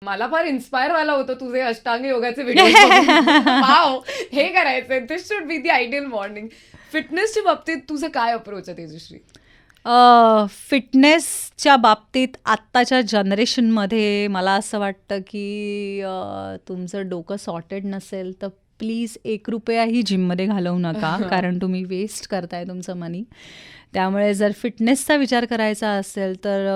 मला फार इन्स्पायर व्हायला होतं तुझे अष्टांग योगाचे व्हिडिओ. वाव, हे करायचंय. This should be the ideal morning. फिटनेसच्या बाबतीत तुझं काय अप्रोच आहे तेजश्री? फिटनेसच्या बाबतीत आत्ताच्या जनरेशनमध्ये मला असं वाटतं की तुमचं डोकं सॉर्टेड नसेल तर प्लीज ₹1ही जिममध्ये घालवू नका, कारण तुम्ही वेस्ट करताय तुमचं मनी. त्यामुळे जर फिटनेसचा विचार करायचा असेल तर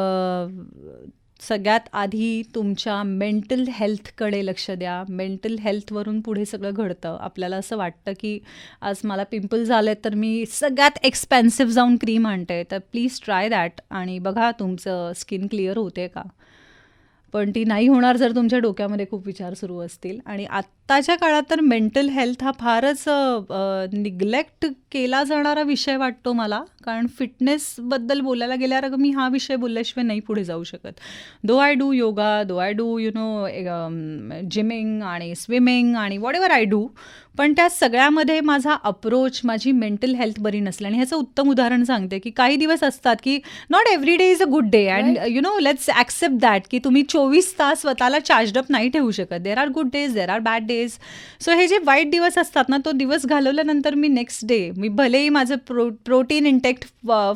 सगळ्यात आधी तुमच्या मेंटल हेल्थकडे लक्ष द्या. मेंटल हेल्थवरून पुढे सगळं घडतं. आपल्याला असं वाटतं की आज मला पिंपल झाले तर मी सगळ्यात एक्सपेन्सिव्ह जाऊन क्रीम आणते, तर प्लीज ट्राय दॅट आणि बघा तुमचं स्किन क्लिअर होते का. पण ती नाही होणार जर तुमच्या डोक्यामध्ये खूप विचार सुरू असतील. आणि आत्ताच्या काळात तर मेंटल हेल्थ हा फारच निग्लेक्ट केला जाणारा विषय वाटतो मला, कारण फिटनेसबद्दल बोलायला गेल्यावर मी हा विषय बोलल्याशिवाय नाही पुढे जाऊ शकत. Though I do yoga, though I do gymming आणि स्विमिंग आणि वॉट एव्हर आय डू, पण त्या सगळ्यामध्ये माझा अप्रोच, माझी मेंटल हेल्थ बरी नसली. आणि ह्याचं उत्तम उदाहरण सांगते की काही दिवस असतात की not every day is a good day, and let's accept that की तुम्ही 24 तास स्वतःला चार्जड अप नाही ठेवू शकत. There are good days, there are bad days. So हे जे वाईट दिवस असतात ना, तो दिवस घालवल्यानंतर मी नेक्स्ट डे, मी भलेही माझं प्रोटीन इंटेक्ट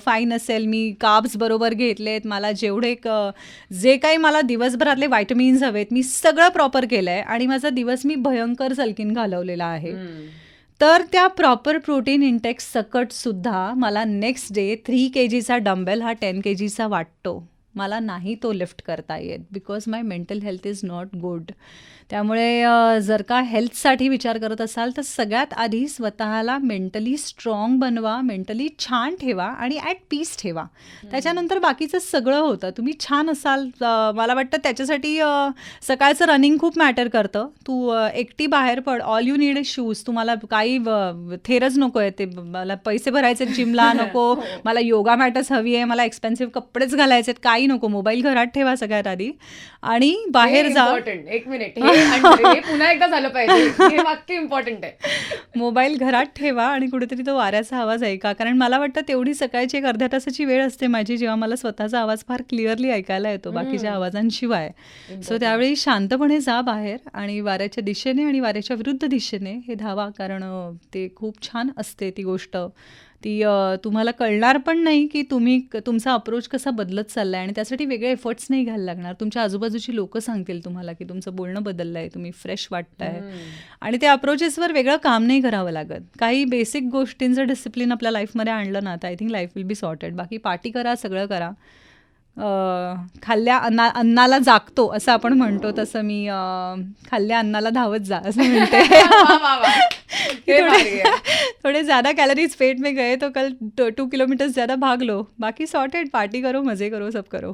फाईन असेल, मी कार्ब्स बरोबर घेतलेत, मला जे काही मला दिवसभरातले व्हायटमिन्स हवेत, मी सगळं प्रॉपर केलं आहे आणि माझा दिवस मी भयंकर सलकीन घालवलेला आहे. तर त्या प्रॉपर प्रोटीन इंटेक्ट सकट सुद्धा मला नेक्स्ट डे 3 kgचा डंबेल हा 10 kgचा वाटतो. मला नाही तो लिफ्ट करता येत, because my mental health is not good. त्यामुळे जर का हेल्थसाठी विचार करत असाल तर सगळ्यात आधी स्वतःला मेंटली स्ट्रॉंग बनवा, मेंटली छान ठेवा आणि ॲट पीस ठेवा. त्याच्यानंतर बाकीचं सगळं होतं. तुम्ही छान असाल, मला वाटतं त्याच्यासाठी सकाळचं रनिंग खूप मॅटर करतं. तू एकटी बाहेर पड, all you need is shoes. तुम्हाला काही थेरच नको आहे, ते मला पैसे भरायचे जिमला नको, मला योगा मॅटच हवी आहे, मला एक्सपेन्सिव्ह कपडेच घालायचे, काही नको. मोबाईल घरात ठेवा सगळ्यात आधी आणि बाहेर जा. एक मिनिट, हे पुन्हा एकदा झालं पाहिजे, हे वाक्य इम्पॉर्टंट आहे. मोबाईल घरात ठेवा आणि कुठेतरी तो वाऱ्याचा आवाज ऐका, कारण मला वाटतं तेवढी सकाळची एक अर्ध्या तासाची वेळ असते माझी, जेव्हा मला स्वतःचा आवाज फार क्लिअरली ऐकायला येतो बाकीच्या आवाजांशिवाय. सो त्यावेळी शांतपणे जा बाहेर आणि वाऱ्याच्या दिशेने आणि वाऱ्याच्या विरुद्ध दिशेने हे धावा, कारण ते खूप छान असते ती गोष्ट. ती तुम्हाला कळणार पण नाही की तुमचा अप्रोच कसा बदलत चालला आहे, आणि त्यासाठी वेगळे एफर्ट्स नाही घ्यायला लागणार. तुमच्या आजूबाजूची लोकं सांगतील तुम्हाला की तुमचं बोलणं बदललं आहे, तुम्ही फ्रेश वाटताय, आणि त्या अप्रोचेसवर वेगळं काम नाही करावं लागत. काही बेसिक गोष्टींचं डिसिप्लिन आपल्या लाईफमध्ये आणलं ना, तर I think life will be sorted. बाकी पार्टी करा, सगळं करा. खाल्ल्या अन्नाला जागतो असं आपण म्हणतो, तसं मी खाल्ल्या अन्नाला धावत जा असं म्हणते. थोड़े ज़्यादा कैलोरीज पेट में गए तो कल 2 किलोमीटर ज़्यादा भाग लो, बाकी सॉर्टेड. पार्टी करो, मज़े करो, सब करो.